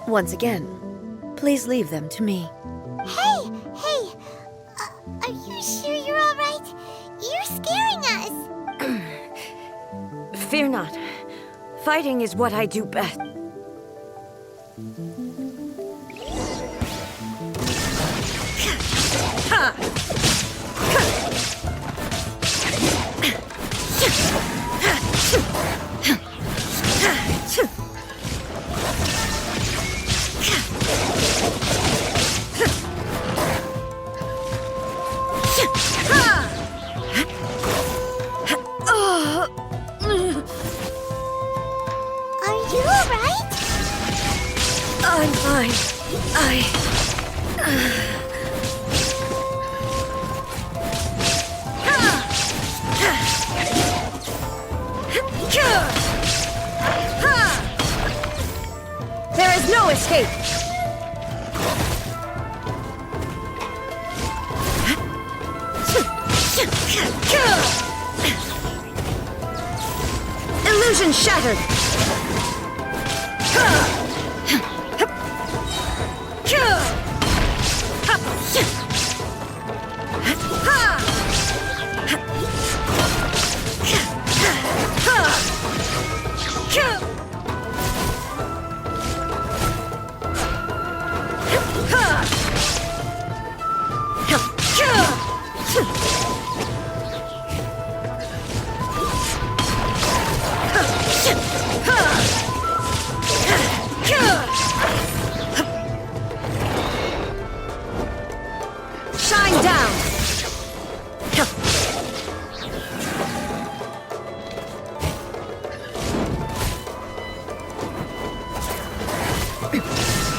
Once again, please leave them to me. Hey! Are you sure you're all right? You're scaring us! Fear not. Fighting is what I do best. Are you all right? I'm fine. There is no escape. Illusion shattered. Shine down!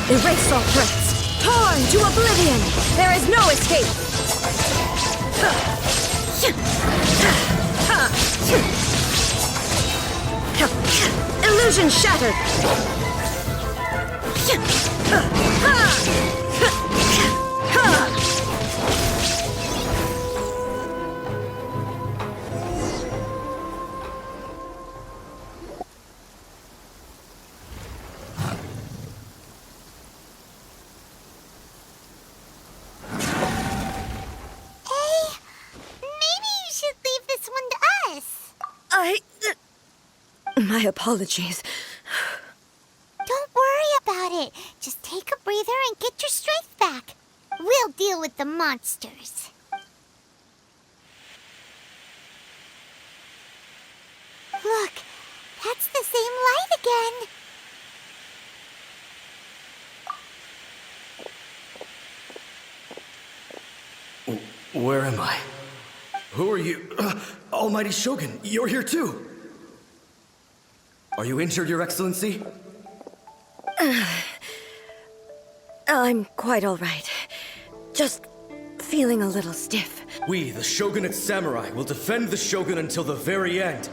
Erase all threats! Torn to oblivion! There is no escape! Illusion shattered! My apologies. Don't worry about it. Just take a breather and get your strength back. We'll deal with the monsters. Look, that's the same light again. Where am I? Who are you? Almighty Shogun, you're here too! Are you injured, Your Excellency? I'm quite all right. Just feeling a little stiff. We, the Shogunate Samurai, will defend the Shogun until the very end.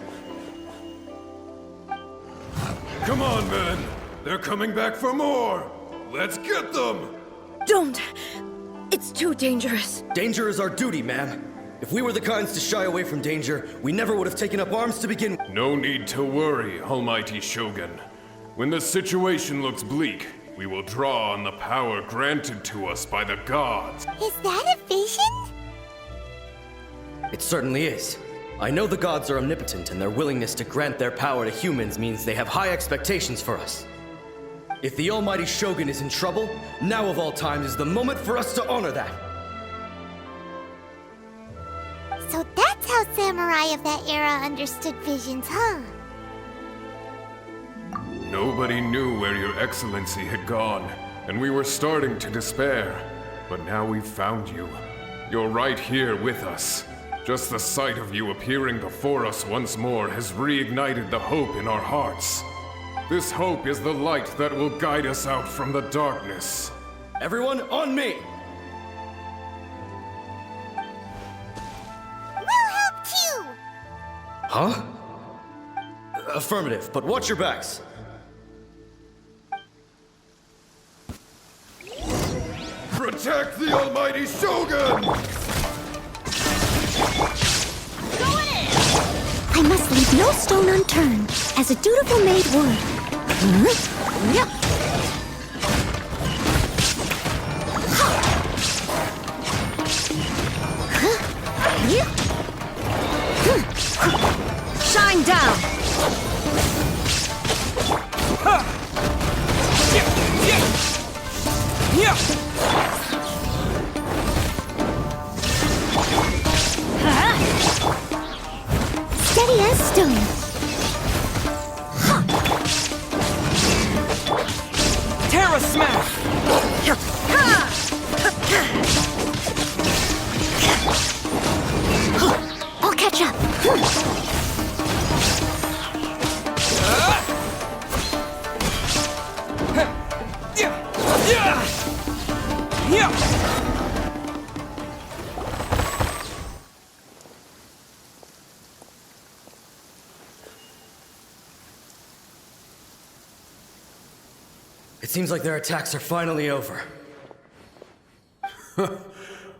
Come on, men! They're coming back for more! Let's get them! Don't! It's too dangerous. Danger is our duty, ma'am. If we were the kinds to shy away from danger, we never would have taken up arms to begin with. No need to worry, Almighty Shogun. When the situation looks bleak, we will draw on the power granted to us by the gods. Is that a vision? It certainly is. I know the gods are omnipotent, and their willingness to grant their power to humans means they have high expectations for us. If the Almighty Shogun is in trouble, now of all times is the moment for us to honor that. So that's how samurai of that era understood visions, huh? Nobody knew where Your Excellency had gone, and we were starting to despair. But now we've found you. You're right here with us. Just the sight of you appearing before us once more has reignited the hope in our hearts. This hope is the light that will guide us out from the darkness. Everyone, on me! We'll help too! Huh? Affirmative, but watch your backs. Protect the almighty shogun! I must leave no stone unturned, as a dutiful maid would. Shine down! Steady as stone. Terra Smash! I'll catch up. It seems like their attacks are finally over.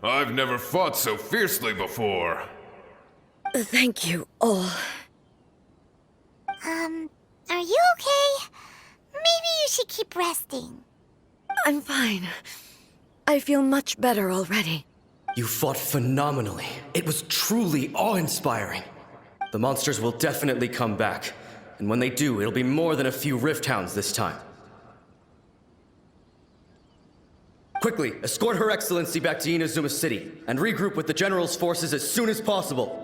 I've never fought so fiercely before. Thank you all. Are you okay? Maybe you should keep resting. I'm fine. I feel much better already. You fought phenomenally. It was truly awe-inspiring. The monsters will definitely come back. And when they do, it'll be more than a few Rift Hounds this time. Quickly, escort Her Excellency back to Inazuma City, and regroup with the General's forces as soon as possible.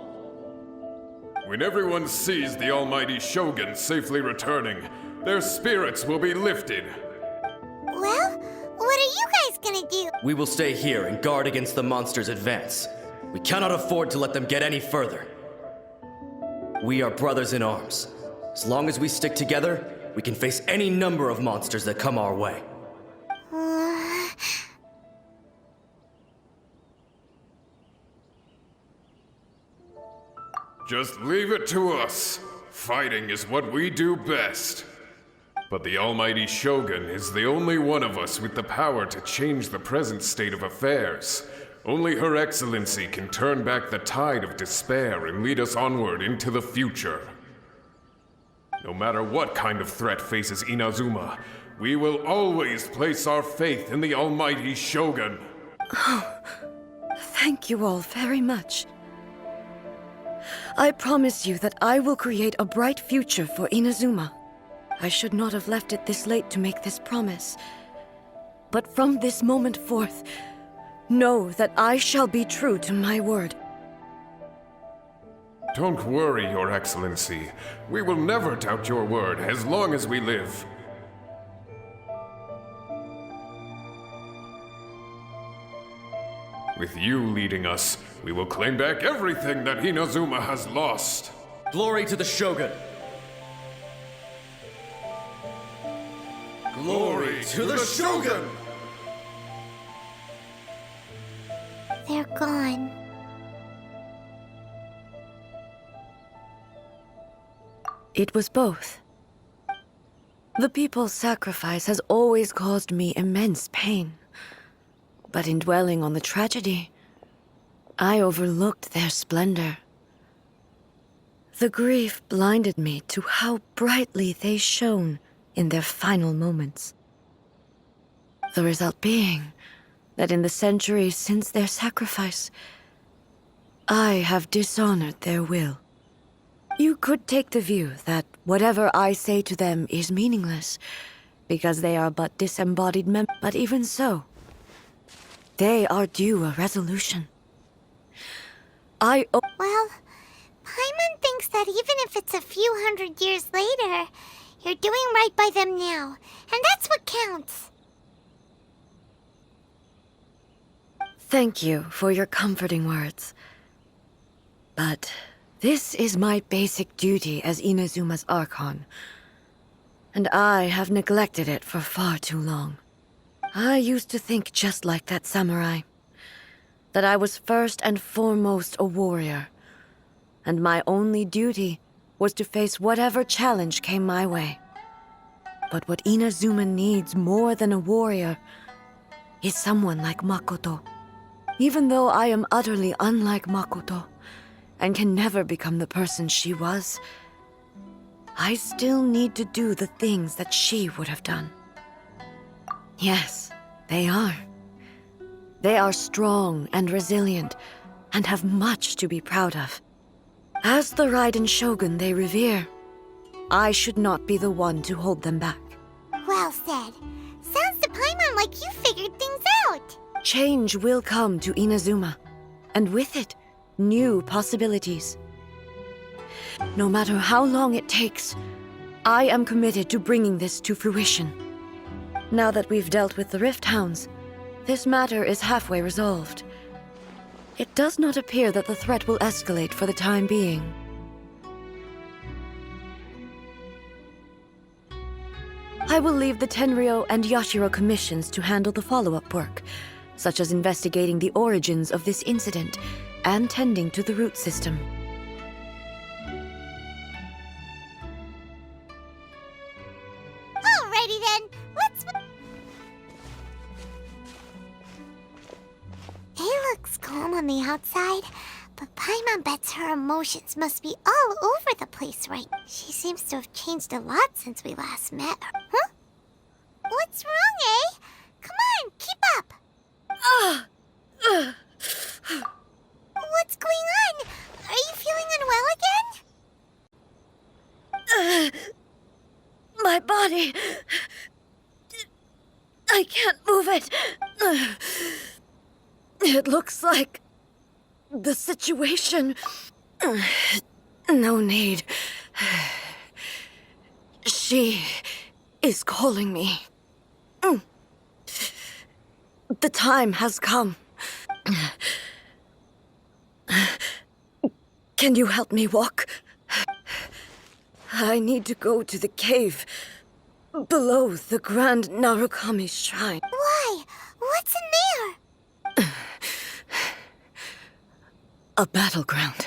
When everyone sees the almighty shogun safely returning, their spirits will be lifted. Well, what are you guys gonna do? We will stay here and guard against the monsters' advance. We cannot afford to let them get any further. We are brothers in arms. As long as we stick together, we can face any number of monsters that come our way. Just leave it to us. Fighting is what we do best. But the almighty shogun is the only one of us with the power to change the present state of affairs. Only Her Excellency can turn back the tide of despair and lead us onward into the future. No matter what kind of threat faces Inazuma, we will always place our faith in the almighty shogun. Thank you all very much. I promise you that I will create a bright future for Inazuma. I should not have left it this late to make this promise. But from this moment forth, know that I shall be true to my word. Don't worry, Your Excellency. We will never doubt your word as long as we live. With you leading us, we will claim back everything that Inazuma has lost. Glory to the Shogun! Glory to the Shogun! They're gone. It was both. The people's sacrifice has always caused me immense pain. But in dwelling on the tragedy, I overlooked their splendor. The grief blinded me to how brightly they shone in their final moments. The result being that in the centuries since their sacrifice, I have dishonored their will. You could take the view that whatever I say to them is meaningless, because they are but disembodied members. But even so, they are due a resolution. Well, Paimon thinks that even if it's a few hundred years later, you're doing right by them now, and that's what counts. Thank you for your comforting words. But this is my basic duty as Inazuma's Archon, and I have neglected it for far too long. I used to think just like that samurai, that I was first and foremost a warrior, and my only duty was to face whatever challenge came my way. But what Inazuma needs more than a warrior is someone like Makoto. Even though I am utterly unlike Makoto and can never become the person she was, I still need to do the things that she would have done. Yes, they are. They are strong and resilient and have much to be proud of. As the raiden shogun they revere, I should not be the one to hold them back. Well said. Sounds to Paimon like you figured things out. Change will come to Inazuma, and with it, new possibilities. No matter how long it takes, I am committed to bringing this to fruition. Now that we've dealt with the Rift Hounds, this matter is halfway resolved. It does not appear that the threat will escalate for the time being. I will leave the Tenryo and Yashiro commissions to handle the follow-up work, such as investigating the origins of this incident and tending to the root system. Alrighty then, let's... He looks calm on the outside, but Paimon bets her emotions must be all over the place right now. She seems to have changed a lot since we last met her. Huh? What's wrong, eh? Come on, keep up! What's going on? Are you feeling unwell again? My body... I can't move it. It looks like... the situation... No need. She is calling me. The time has come. Can you help me walk? I need to go to the cave below the Grand Narukami Shrine. Why? What's in there? A battleground.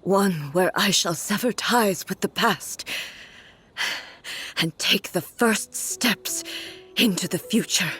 One where I shall sever ties with the past and take the first steps into the future.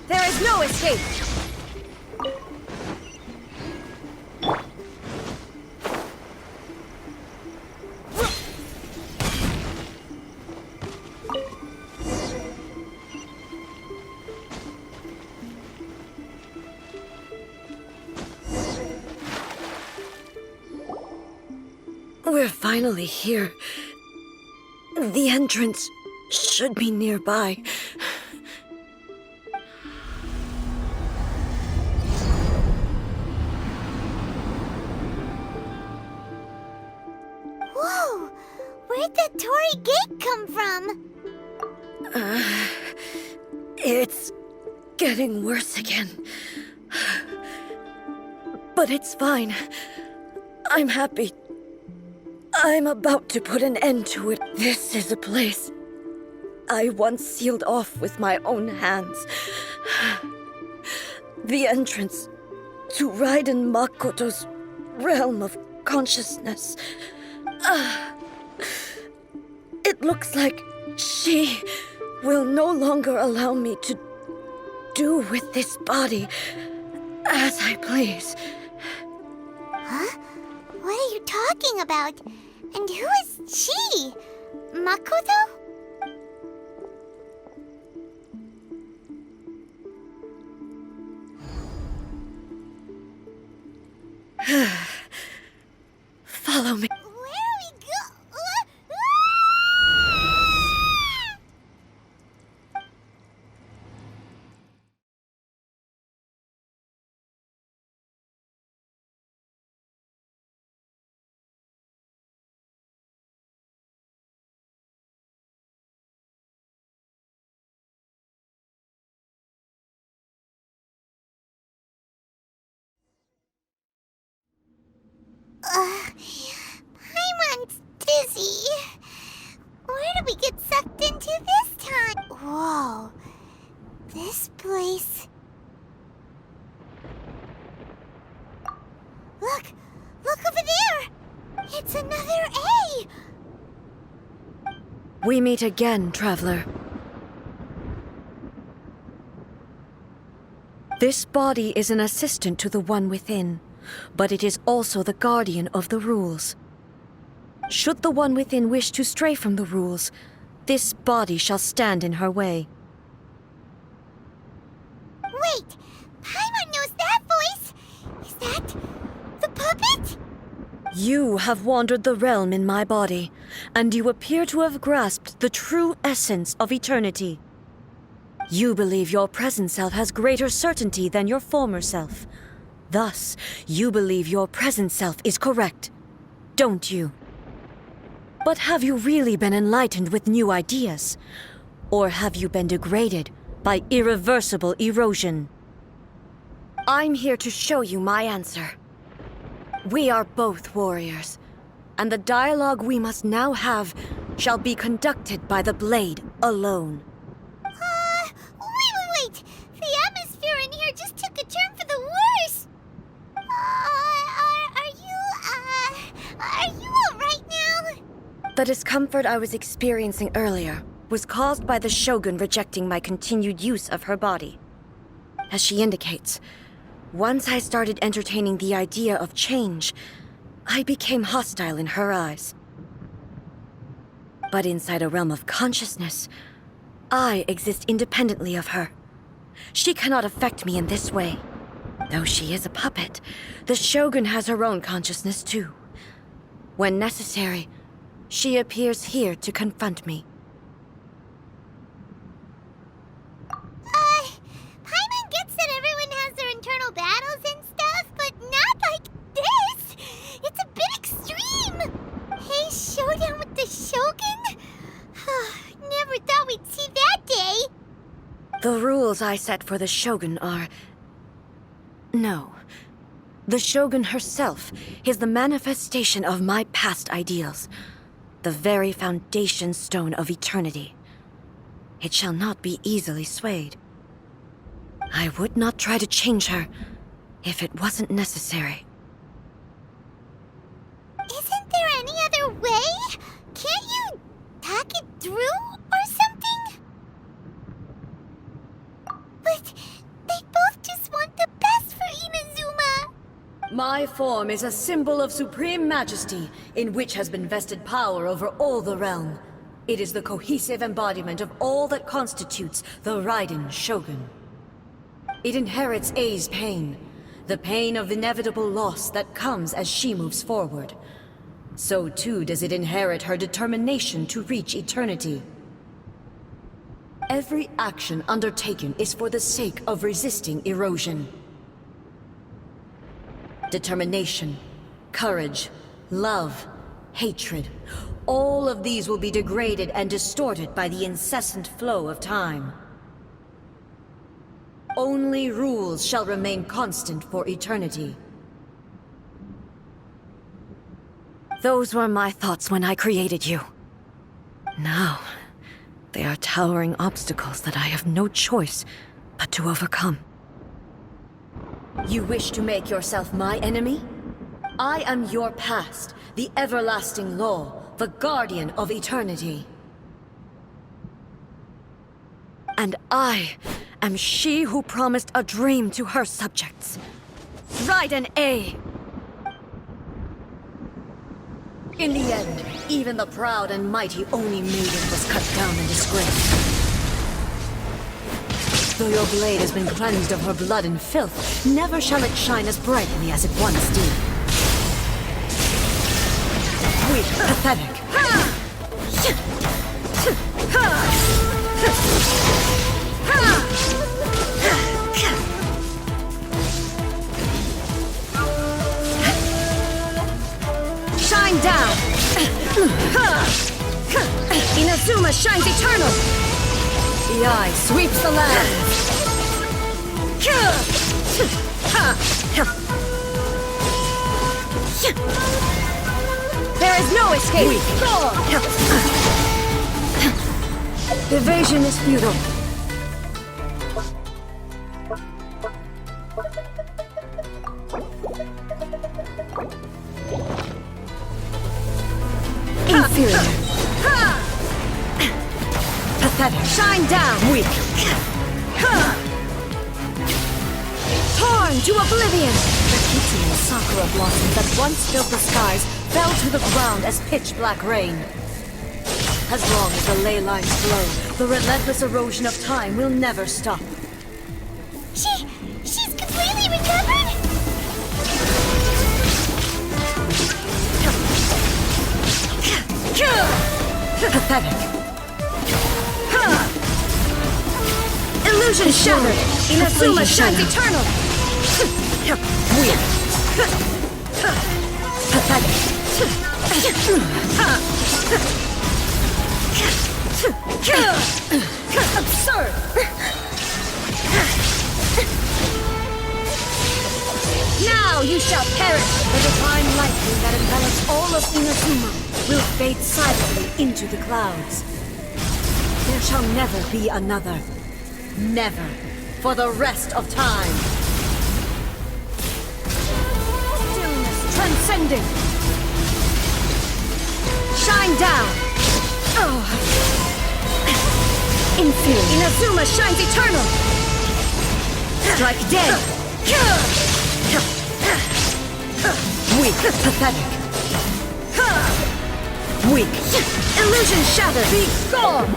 There is no escape! We're finally here. The entrance should be nearby. Whoa! Where'd that Torii gate come from? It's getting worse again. But it's fine. I'm happy. I'm about to put an end to it. This is a place I once sealed off with my own hands. The entrance to Raiden Makoto's realm of consciousness. It looks like she will no longer allow me to do with this body as I please. Huh? What are you talking about? And who is she? Makoto? Follow me. Where are we go? Paimon's dizzy. Where did we get sucked into this time? Whoa. This place... Look! Look over there! It's another A! We meet again, traveler. This body is an assistant to the one within, but it is also the guardian of the rules. Should the one within wish to stray from the rules, this body shall stand in her way. Wait! Paimon knows that voice! Is that... the puppet? You have wandered the realm in my body, and you appear to have grasped the true essence of eternity. You believe your present self has greater certainty than your former self. Thus, you believe your present self is correct, don't you? But have you really been enlightened with new ideas? Or have you been degraded by irreversible erosion? I'm here to show you my answer. We are both warriors, and the dialogue we must now have shall be conducted by the blade alone. Wait! The atmosphere in here just took a turn for the worse! Are you alright now? The discomfort I was experiencing earlier was caused by the shogun rejecting my continued use of her body. As she indicates, once I started entertaining the idea of change, I became hostile in her eyes. But inside a realm of consciousness, I exist independently of her. She cannot affect me in this way. Though she is a puppet, the shogun has her own consciousness too. When necessary, she appears here to confront me. Paimon gets that everyone has their internal battles and stuff, but not like this! It's a bit extreme! Hey, showdown with the shogun? Never thought we'd see that day! The rules I set for the shogun are... No. The shogun herself is the manifestation of my past ideals. The very foundation stone of eternity. It shall not be easily swayed. I would not try to change her if it wasn't necessary. Isn't there any other way? Can't you talk it through or something? But they both just want the best for Inazuma. My form is a symbol of supreme majesty, in which has been vested power over all the realm. It is the cohesive embodiment of all that constitutes the Raiden Shogun. It inherits A's pain, the pain of inevitable loss that comes as she moves forward. So too does it inherit her determination to reach eternity. Every action undertaken is for the sake of resisting erosion. Determination, courage, love, hatred, all of these will be degraded and distorted by the incessant flow of time. Only rules shall remain constant for eternity. Those were my thoughts when I created you. Now, they are towering obstacles that I have no choice but to overcome. You wish to make yourself my enemy? I am your past, the everlasting law, the guardian of eternity. And I am she who promised a dream to her subjects. Raiden A! In the end, even the proud and mighty Oni maiden was cut down in disgrace. Though your blade has been cleansed of her blood and filth, never shall it shine as brightly as it once did. Weak, pathetic. Shine down! Inazuma shines eternal! The eye sweeps the land! There is no escape! Evasion is futile. Inferior. Pathetic. Shine down! Weak. Torn to oblivion! The kitty and sakura blossoms that once filled the skies fell to the ground as pitch-black rain. As long as the ley lines flow, the relentless erosion of time will never stop. She's completely recovered? Pathetic. Illusion shattered! Inazuma shines eternal! Weird. Pathetic. Absurd! Now you shall perish! The divine lightning that envelops all of Inazuma will fade silently into the clouds. There shall never be another. Never. For the rest of time. Stillness transcending. Shine down! Oh. Inferior. Inazuma shines eternal! Strike dead! Weak. Pathetic. Weak. Illusion shattered! Be gone!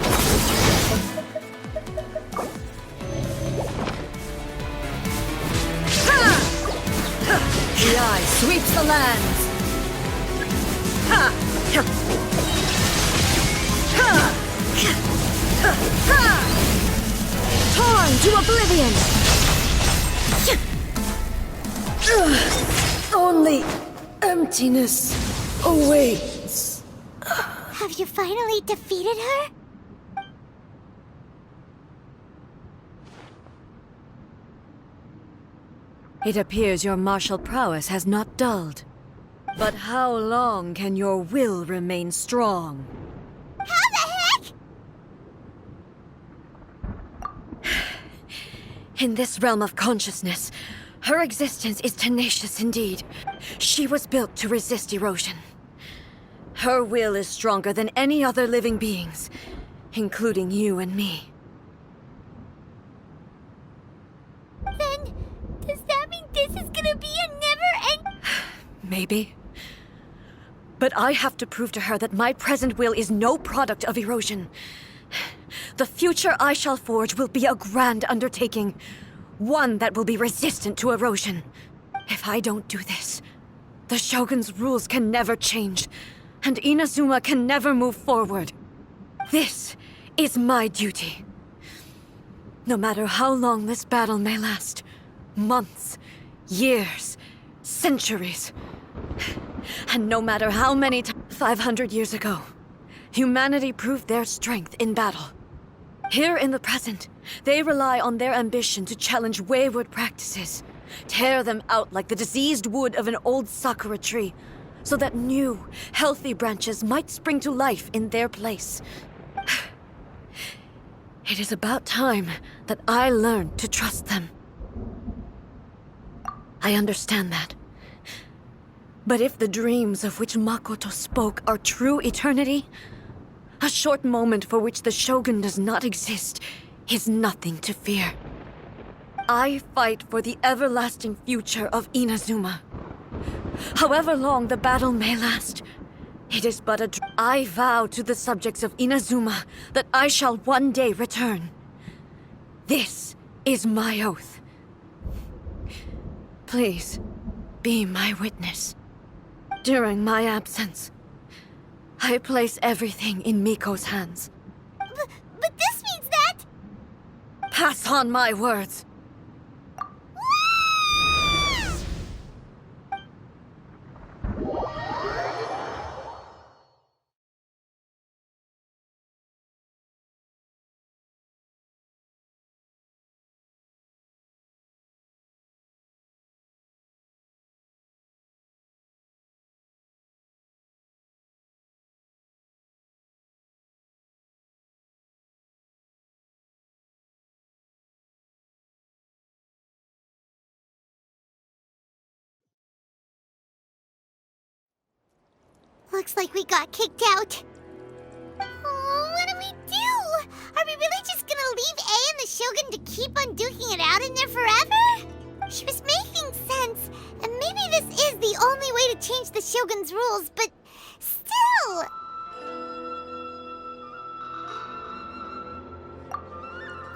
The eye sweeps the lands! Torn to oblivion! Only emptiness awaits. Have you finally defeated her? It appears your martial prowess has not dulled. But how long can your will remain strong? How the heck? In this realm of consciousness, her existence is tenacious indeed. She was built to resist erosion. Her will is stronger than any other living being's, including you and me. Then, does that mean this is gonna be a never-end... Maybe. But I have to prove to her that my present will is no product of erosion. The future I shall forge will be a grand undertaking. One that will be resistant to erosion. If I don't do this, the Shogun's rules can never change, and Inazuma can never move forward. This is my duty. No matter how long this battle may last, months, years, centuries, and no matter how many 500 years ago, humanity proved their strength in battle. Here in the present, they rely on their ambition to challenge wayward practices, tear them out like the diseased wood of an old sakura tree, so that new, healthy branches might spring to life in their place. It is about time that I learned to trust them. I understand that. But if the dreams of which Makoto spoke are true eternity, a short moment for which the Shogun does not exist is nothing to fear. I fight for the everlasting future of Inazuma. However long the battle may last, it is but a I vow to the subjects of Inazuma that I shall one day return. This is my oath. Please, be my witness. During my absence, I place everything in Miko's hands. But this means that... Pass on my words. Looks like we got kicked out. Oh, what do we do? Are we really just gonna leave A and the Shogun to keep on duking it out in there forever? She was making sense, and maybe this is the only way to change the Shogun's rules, but still...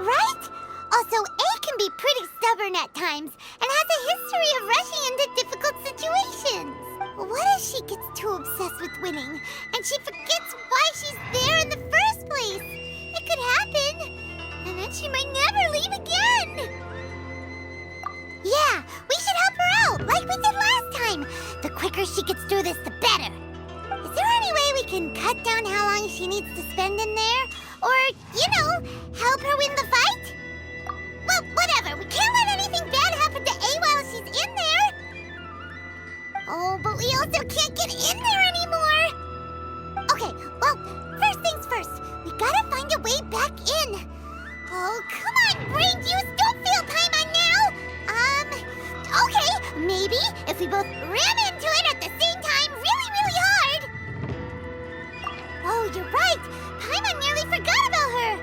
Right? Also, A can be pretty stubborn at times, and has a history of rushing into difficult situations. What if she gets too obsessed with winning, and she forgets why she's there in the first place? It could happen, and then she might never leave again. Yeah, we should help her out, like we did last time. The quicker she gets through this, the better. Is there any way we can cut down how long she needs to spend in there? Or, help her win the fight? Well, whatever. We can't let anything bad happen to A while she's in there. Oh, but we also can't get in there anymore. Okay, well, first things first. We gotta find a way back in. Oh, come on, brain juice. Don't fail Paimon now. Okay, maybe if we both ram into it at the same time really, really hard. Oh, you're right. Paimon nearly forgot about her.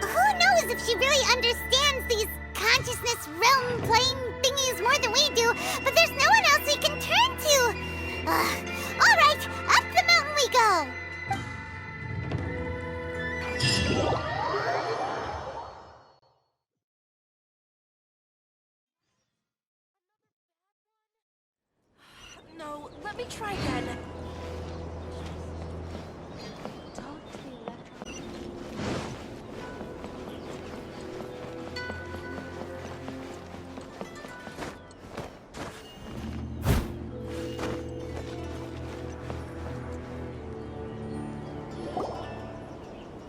Who knows if she really understands these consciousness realm plane thingies more than we do, but there's no one else we can turn to. All right, up the mountain we go. No, let me try again.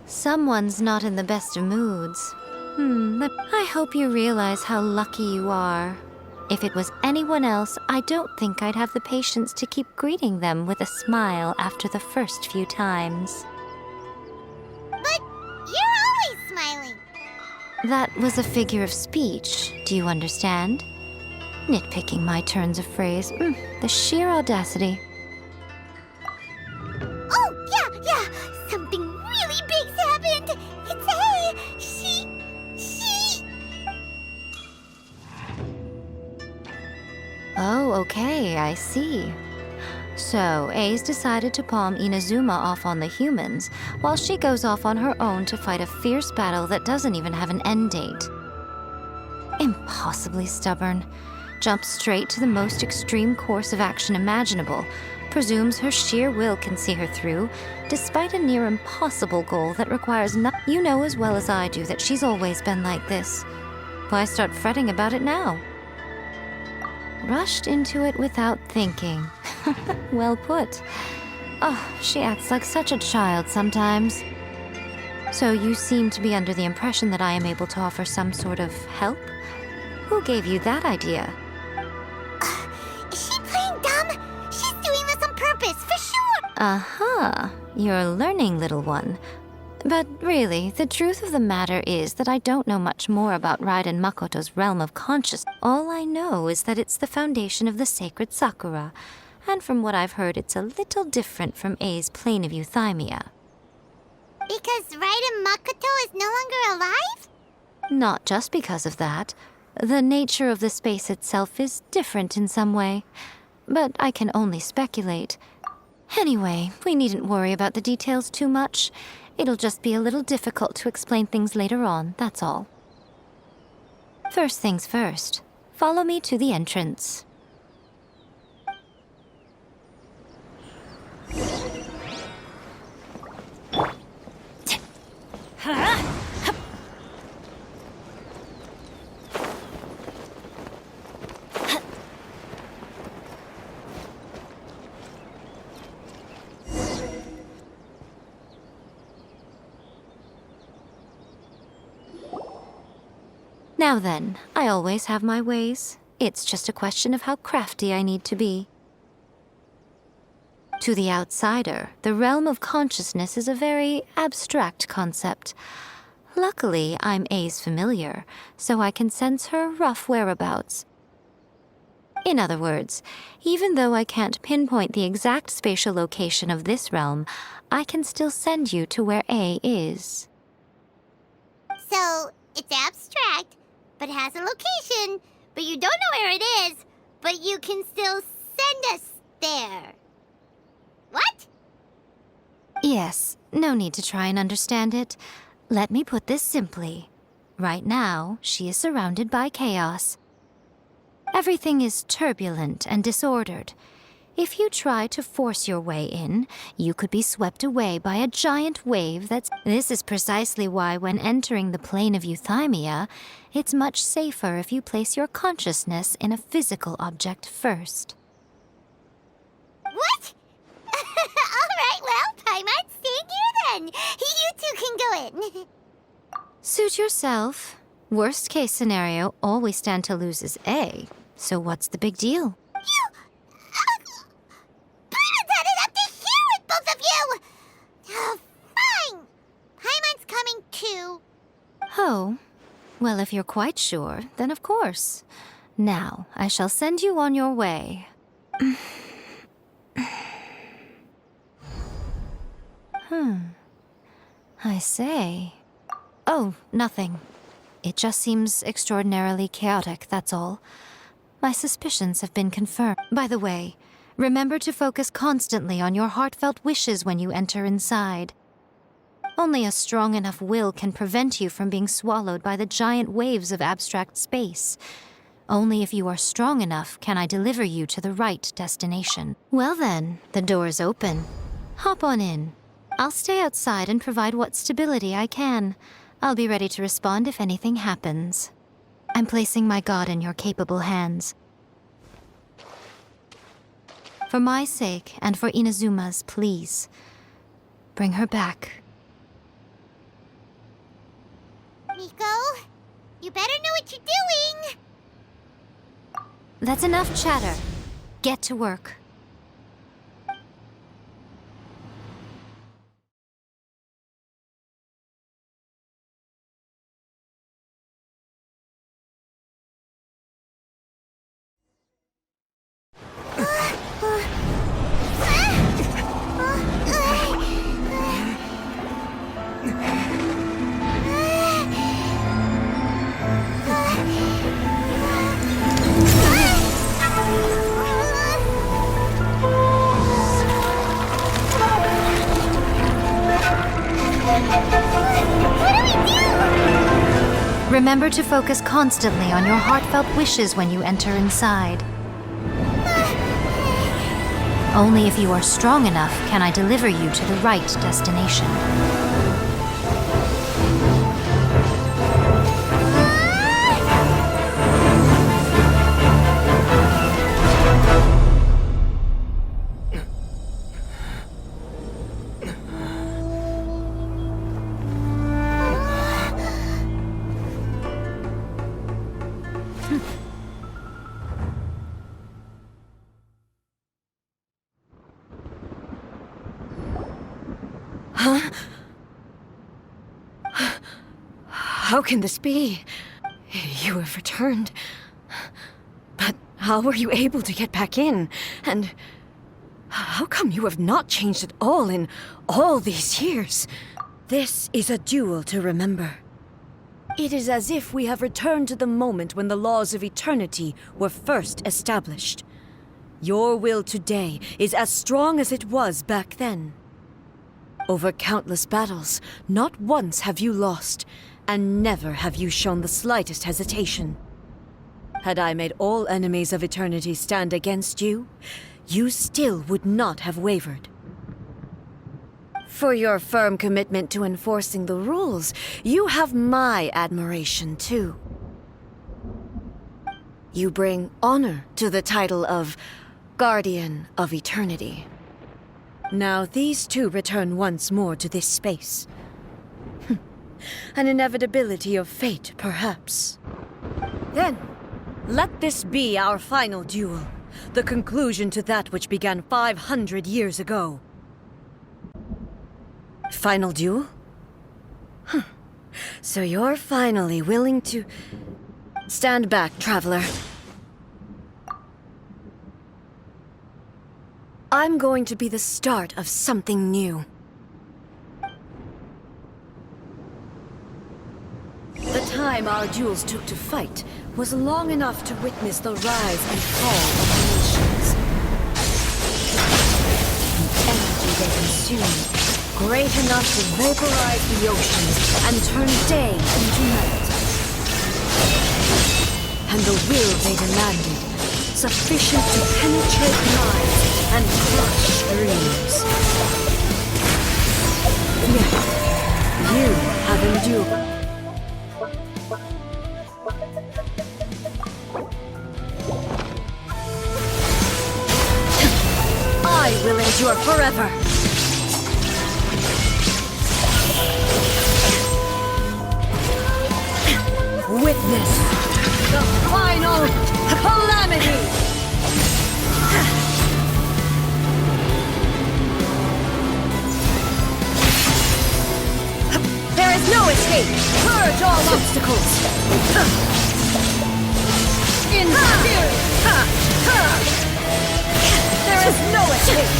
Someone's not in the best of moods. I hope you realize how lucky you are. If it was anyone else, I don't think I'd have the patience to keep greeting them with a smile after the first few times. But you're always smiling. That was a figure of speech, do you understand? Nitpicking my turns of phrase. The sheer audacity. Oh, yeah. Something really big's happened. It's A. She... Oh, okay, I see. So, A's decided to palm Inazuma off on the humans, while she goes off on her own to fight a fierce battle that doesn't even have an end date. Impossibly stubborn. Jumps straight to the most extreme course of action imaginable, presumes her sheer will can see her through, despite a near impossible goal that requires You know as well as I do that she's always been like this. Why start fretting about it now? Rushed into it without thinking. Well put. Oh, she acts like such a child sometimes. So you seem to be under the impression that I am able to offer some sort of help? Who gave you that idea? Is she playing dumb? She's doing this on purpose, for sure! Uh-huh. You're learning, little one. But really, the truth of the matter is that I don't know much more about Raiden Makoto's realm of consciousness. All I know is that it's the foundation of the sacred Sakura, and from what I've heard, it's a little different from A's plane of euthymia. Because Raiden Makoto is no longer alive? Not just because of that. The nature of the space itself is different in some way, but I can only speculate. Anyway, we needn't worry about the details too much. It'll just be a little difficult to explain things later on, that's all. First things first, follow me to the entrance. Now then, I always have my ways. It's just a question of how crafty I need to be. To the outsider, the realm of consciousness is a very abstract concept. Luckily, I'm A's familiar, so I can sense her rough whereabouts. In other words, even though I can't pinpoint the exact spatial location of this realm, I can still send you to where A is. So, it's abstract, but has a location, but you don't know where it is, but you can still send us there. What? Yes, no need to try and understand it. Let me put this simply. Right now, she is surrounded by chaos. Everything is turbulent and disordered. If you try to force your way in, you could be swept away by a giant wave that's... This is precisely why when entering the plane of euthymia, it's much safer if you place your consciousness in a physical object first. What? Alright, well, Paimon's staying here then. You two can go in. Suit yourself. Worst case scenario, all we stand to lose is A. So what's the big deal? Paimon's had it up to here with both of you! Oh, fine! Paimon's coming too. Oh, well, if you're quite sure, then of course. Now, I shall send you on your way. I say. Oh, nothing. It just seems extraordinarily chaotic, that's all. My suspicions have been confirmed. By the way, remember to focus constantly on your heartfelt wishes when you enter inside. Only a strong enough will can prevent you from being swallowed by the giant waves of abstract space. Only if you are strong enough can I deliver you to the right destination. Well then, the door's open. Hop on in. I'll stay outside and provide what stability I can. I'll be ready to respond if anything happens. I'm placing my god in your capable hands. For my sake and for Inazuma's, please, bring her back. Miko, you better know what you're doing! That's enough chatter. Get to work. Remember to focus constantly on your heartfelt wishes when you enter inside. Only if you are strong enough can I deliver you to the right destination. How can this be? You have returned. But how were you able to get back in? And how come you have not changed at all in all these years? This is a duel to remember. It is as if we have returned to the moment when the laws of eternity were first established. Your will today is as strong as it was back then. Over countless battles, not once have you lost, and never have you shown the slightest hesitation. Had I made all enemies of eternity stand against you, you still would not have wavered. For your firm commitment to enforcing the rules, you have my admiration too. You bring honor to the title of Guardian of Eternity. Now these two return once more to this space. An inevitability of fate, perhaps. Then, let this be our final duel, the conclusion to that which began 500 years ago. Final duel? So you're finally willing to... Stand back, traveler. I'm going to be the start of something new. The time our duels took to fight was long enough to witness the rise and fall of nations. The energy they consumed, great enough to vaporize the oceans and turn day into night. And the will they demanded, sufficient to penetrate minds and crush dreams. Yet, you have endured. I will endure forever. Witness the final calamity. There is no escape. Purge all obstacles. In spirit. There is no escape!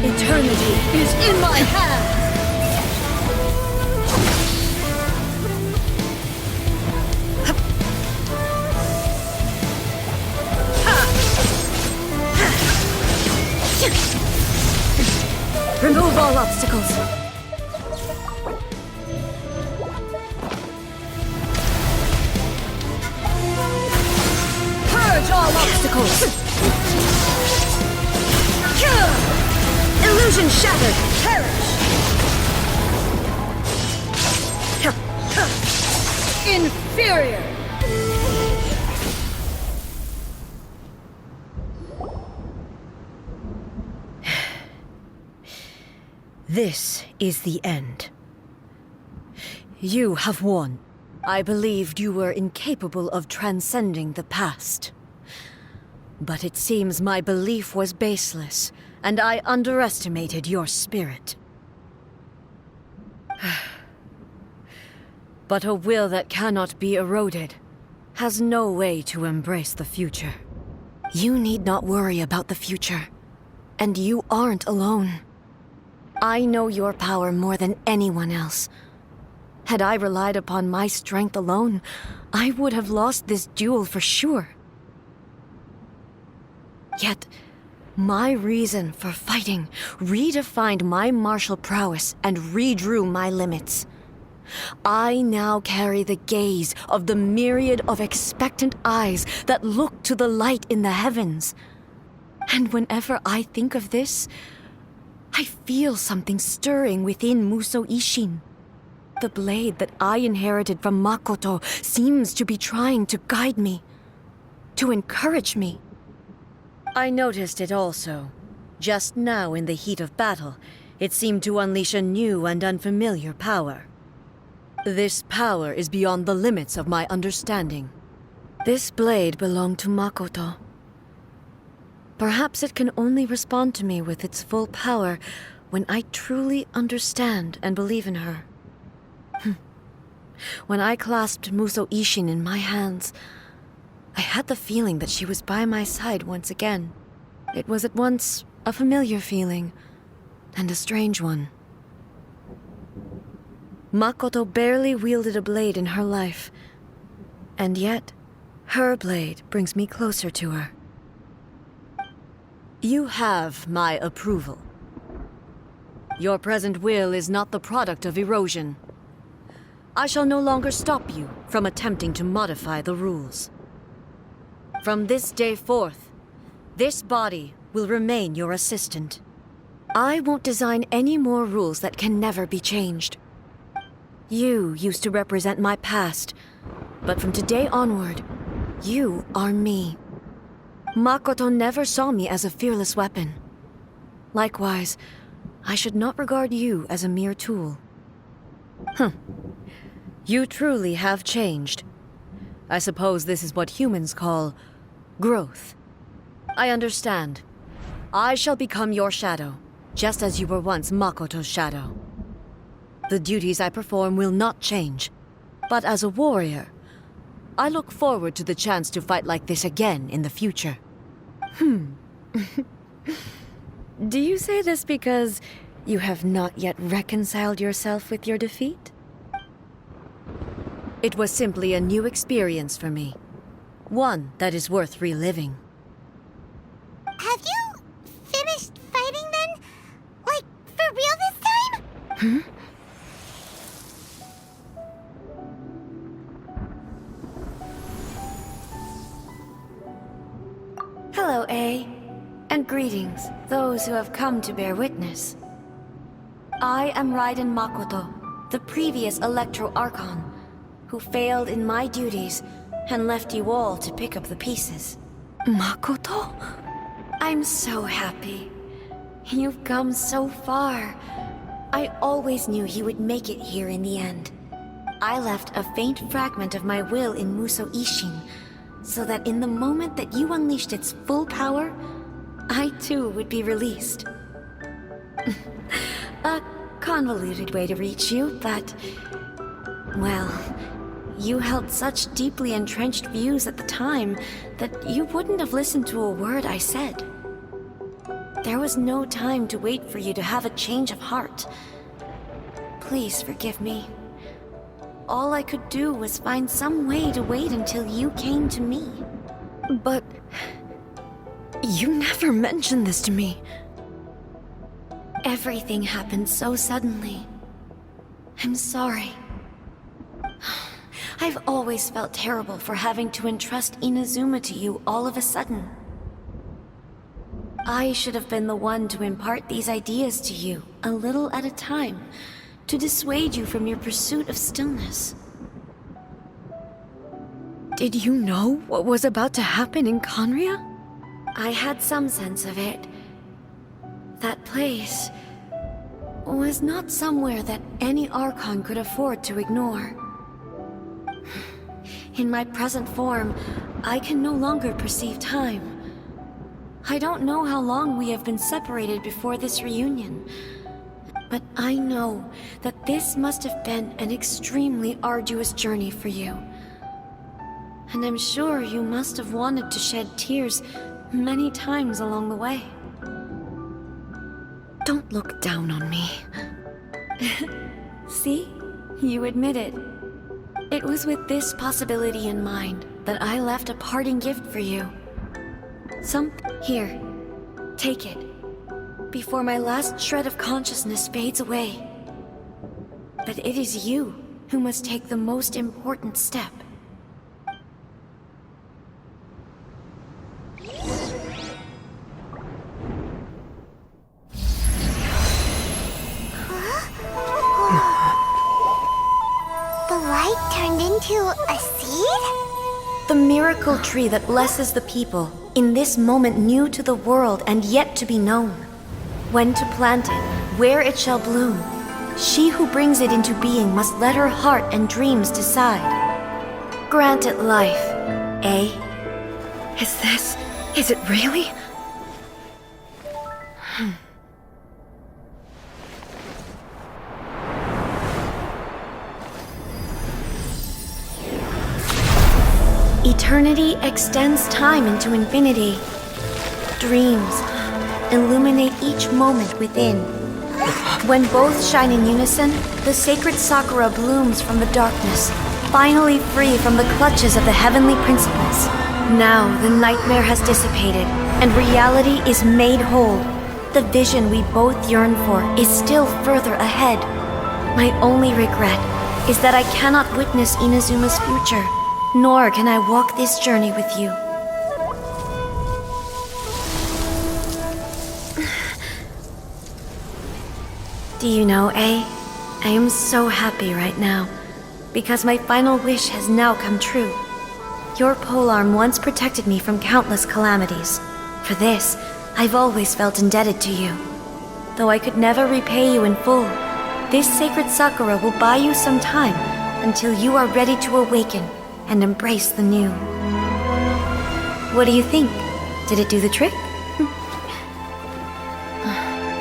Eternity is in my hands! Remove all obstacles. All obstacles! Illusion shattered! Perish! Inferior! This is the end. You have won. I believed you were incapable of transcending the past. But it seems my belief was baseless, and I underestimated your spirit. But a will that cannot be eroded has no way to embrace the future. You need not worry about the future, and you aren't alone. I know your power more than anyone else. Had I relied upon my strength alone, I would have lost this duel for sure. Yet, my reason for fighting redefined my martial prowess and redrew my limits. I now carry the gaze of the myriad of expectant eyes that look to the light in the heavens. And whenever I think of this, I feel something stirring within Muso Ishin. The blade that I inherited from Makoto seems to be trying to guide me, to encourage me. I noticed it also. Just now in the heat of battle, it seemed to unleash a new and unfamiliar power. This power is beyond the limits of my understanding. This blade belonged to Makoto. Perhaps it can only respond to me with its full power when I truly understand and believe in her. When I clasped Muso Ishin in my hands, I had the feeling that she was by my side once again. It was at once a familiar feeling and a strange one. Makoto barely wielded a blade in her life, and yet her blade brings me closer to her. You have my approval. Your present will is not the product of erosion. I shall no longer stop you from attempting to modify the rules. From this day forth, this body will remain your assistant. I won't design any more rules that can never be changed. You used to represent my past, but from today onward, you are me. Makoto never saw me as a fearless weapon. Likewise, I should not regard you as a mere tool. You truly have changed. I suppose this is what humans call growth. I understand. I shall become your shadow, just as you were once Makoto's shadow. The duties I perform will not change. But as a warrior, I look forward to the chance to fight like this again in the future. Do you say this because you have not yet reconciled yourself with your defeat? It was simply a new experience for me. One that is worth reliving. Have you finished fighting then? Like, for real this time? Hello, A. And greetings, those who have come to bear witness. I am Raiden Makoto, the previous Electro Archon, who failed in my duties and left you all to pick up the pieces. Makoto? I'm so happy. You've come so far. I always knew you would make it here in the end. I left a faint fragment of my will in Muso Ishin, so that in the moment that you unleashed its full power, I too would be released. A convoluted way to reach you, but... well, you held such deeply entrenched views at the time that you wouldn't have listened to a word I said. There was no time to wait for you to have a change of heart. Please forgive me. All I could do was find some way to wait until you came to me. But... you never mentioned this to me. Everything happened so suddenly. I'm sorry. I've always felt terrible for having to entrust Inazuma to you all of a sudden. I should have been the one to impart these ideas to you, a little at a time, to dissuade you from your pursuit of stillness. Did you know what was about to happen in Conria? I had some sense of it. That place was not somewhere that any Archon could afford to ignore. In my present form, I can no longer perceive time. I don't know how long we have been separated before this reunion, but I know that this must have been an extremely arduous journey for you. And I'm sure you must have wanted to shed tears many times along the way. Don't look down on me. See? You admit it. It was with this possibility in mind that I left a parting gift for you. Here, take it, before my last shred of consciousness fades away. But it is you who must take the most important step. The light turned into a seed? The miracle tree that blesses the people, in this moment new to the world and yet to be known. When to plant it, where it shall bloom, she who brings it into being must let her heart and dreams decide. Grant it life, eh? Is it really? Eternity extends time into infinity. Dreams illuminate each moment within. When both shine in unison, the sacred Sakura blooms from the darkness, finally free from the clutches of the heavenly principles. Now the nightmare has dissipated, and reality is made whole. The vision we both yearn for is still further ahead. My only regret is that I cannot witness Inazuma's future. Nor can I walk this journey with you. Do you know, A? I am so happy right now, because my final wish has now come true. Your polearm once protected me from countless calamities. For this, I've always felt indebted to you. Though I could never repay you in full, this sacred Sakura will buy you some time until you are ready to awaken and embrace the new. What do you think? Did it do the trick?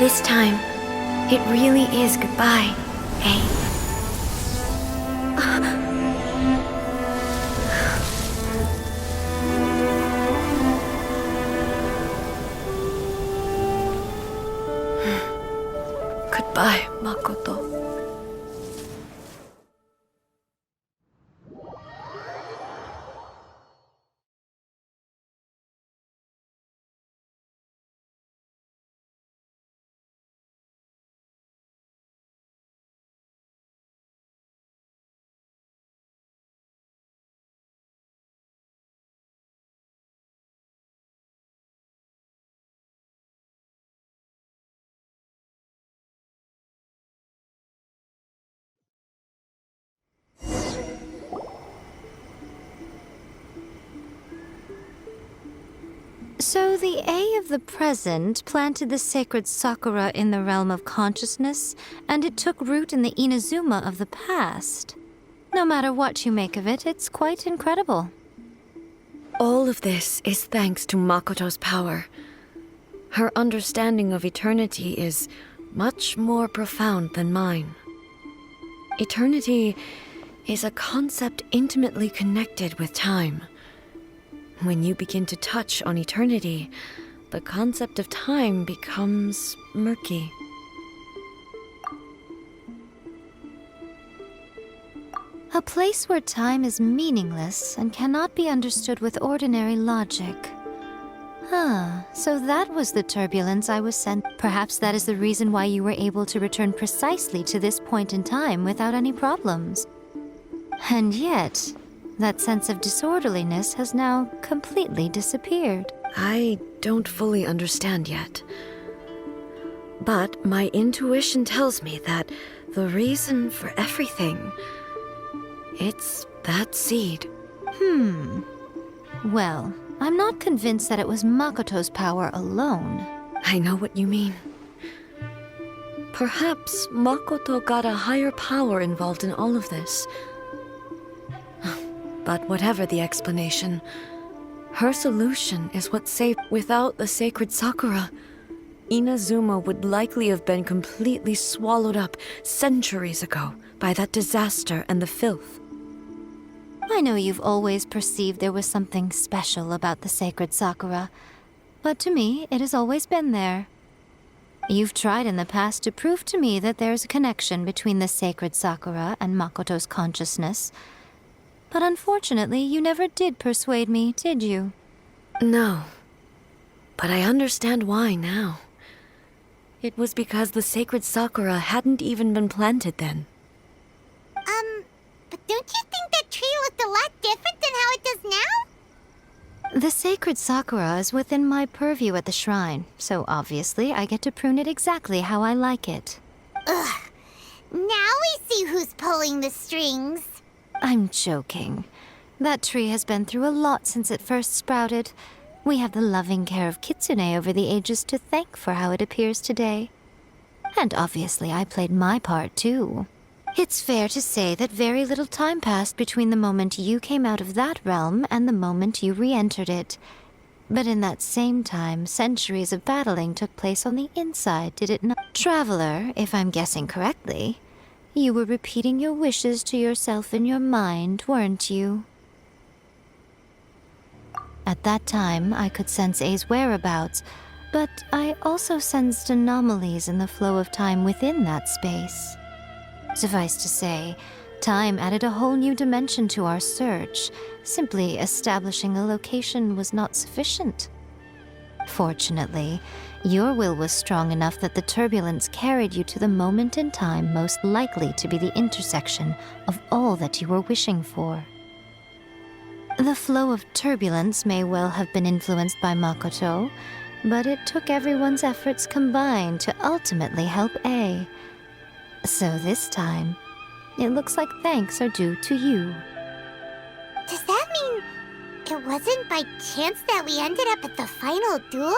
This time, it really is goodbye, eh? Goodbye, Makoto. So the A of the present planted the sacred sakura in the realm of consciousness, and it took root in the Inazuma of the past. No matter what you make of it, it's quite incredible. All of this is thanks to Makoto's power. Her understanding of eternity is much more profound than mine. Eternity is a concept intimately connected with time. When you begin to touch on eternity, the concept of time becomes murky. A place where time is meaningless and cannot be understood with ordinary logic. So that was the turbulence I was sent. Perhaps that is the reason why you were able to return precisely to this point in time without any problems. And yet, that sense of disorderliness has now completely disappeared. I don't fully understand yet. But my intuition tells me that the reason for everything, it's that seed. Well, I'm not convinced that it was Makoto's power alone. I know what you mean. Perhaps Makoto got a higher power involved in all of this. But whatever the explanation, her solution is what saved. Without the sacred Sakura, Inazuma would likely have been completely swallowed up centuries ago by that disaster and the filth. I know you've always perceived there was something special about the sacred Sakura, but to me, it has always been there. You've tried in the past to prove to me that there's a connection between the sacred Sakura and Makoto's consciousness, but unfortunately, you never did persuade me, did you? No. But I understand why now. It was because the sacred Sakura hadn't even been planted then. But don't you think that tree looked a lot different than how it does now? The sacred Sakura is within my purview at the shrine, so obviously I get to prune it exactly how I like it. Ugh. Now we see who's pulling the strings. I'm joking. That tree has been through a lot since it first sprouted. We have the loving care of Kitsune over the ages to thank for how it appears today. And obviously I played my part too. It's fair to say that very little time passed between the moment you came out of that realm and the moment you re-entered it. But in that same time, centuries of battling took place on the inside, did it not? Traveler, if I'm guessing correctly, you were repeating your wishes to yourself in your mind, weren't you? At that time, I could sense A's whereabouts, but I also sensed anomalies in the flow of time within that space. Suffice to say, time added a whole new dimension to our search. Simply establishing a location was not sufficient. Fortunately, your will was strong enough that the turbulence carried you to the moment in time most likely to be the intersection of all that you were wishing for. The flow of turbulence may well have been influenced by Makoto, but it took everyone's efforts combined to ultimately help A. So this time, it looks like thanks are due to you. Does that mean it wasn't by chance that we ended up at the final duel?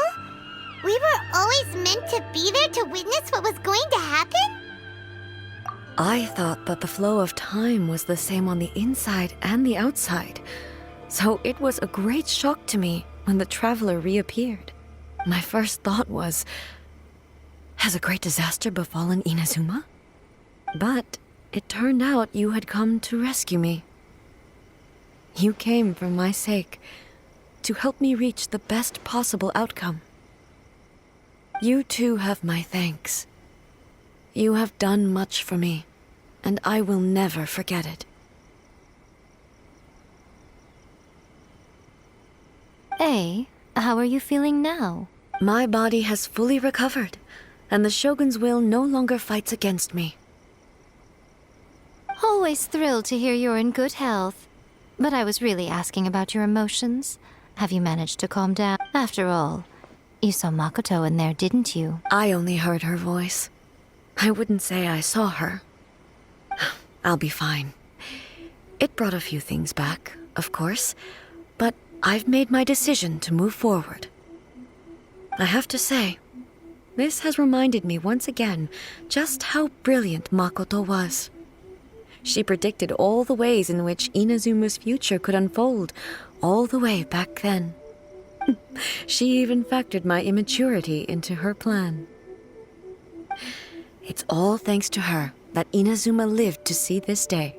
We were always meant to be there to witness what was going to happen? I thought that the flow of time was the same on the inside and the outside, so it was a great shock to me when the traveler reappeared. My first thought was, has a great disaster befallen Inazuma? But it turned out you had come to rescue me. You came for my sake, to help me reach the best possible outcome. You too have my thanks. You have done much for me, and I will never forget it. Ei, how are you feeling now? My body has fully recovered, and the Shogun's will no longer fights against me. Always thrilled to hear you're in good health. But I was really asking about your emotions. Have you managed to calm down? After all, you saw Makoto in there, didn't you? I only heard her voice. I wouldn't say I saw her. I'll be fine. It brought a few things back, of course, but I've made my decision to move forward. I have to say, this has reminded me once again just how brilliant Makoto was. She predicted all the ways in which Inazuma's future could unfold, all the way back then. She even factored my immaturity into her plan. It's all thanks to her that Inazuma lived to see this day.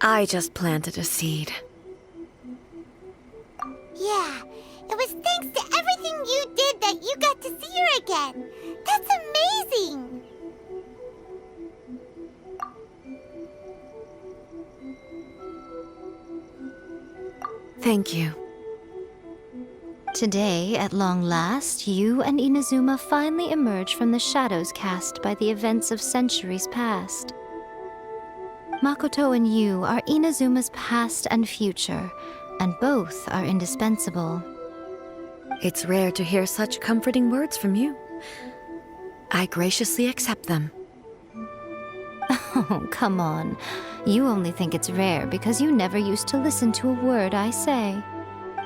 I just planted a seed. Yeah, it was thanks to everything you did that you got to see her again. That's amazing! Thank you. Today, at long last, you and Inazuma finally emerge from the shadows cast by the events of centuries past. Makoto and you are Inazuma's past and future, and both are indispensable. It's rare to hear such comforting words from you. I graciously accept them. Oh, come on. You only think it's rare because you never used to listen to a word I say.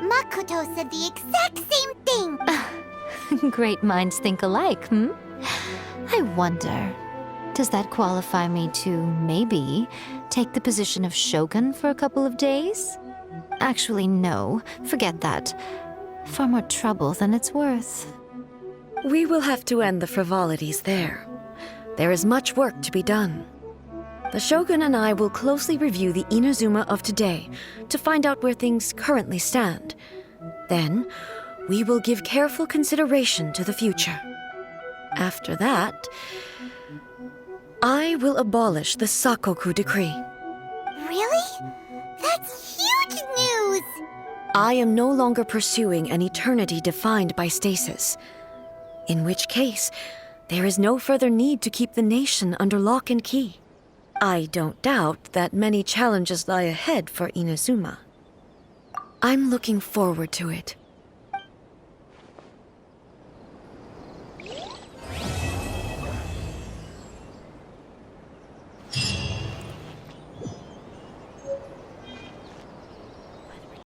Makoto said the exact same thing! Great minds think alike, hmm? I wonder, does that qualify me to, maybe, take the position of shogun for a couple of days? Actually, no. Forget that. Far more trouble than it's worth. We will have to end the frivolities there. There is much work to be done. The Shogun and I will closely review the Inazuma of today to find out where things currently stand. Then, we will give careful consideration to the future. After that, I will abolish the Sakoku decree. Really? That's huge news! I am no longer pursuing an eternity defined by stasis. In which case, there is no further need to keep the nation under lock and key. I don't doubt that many challenges lie ahead for Inazuma. I'm looking forward to it.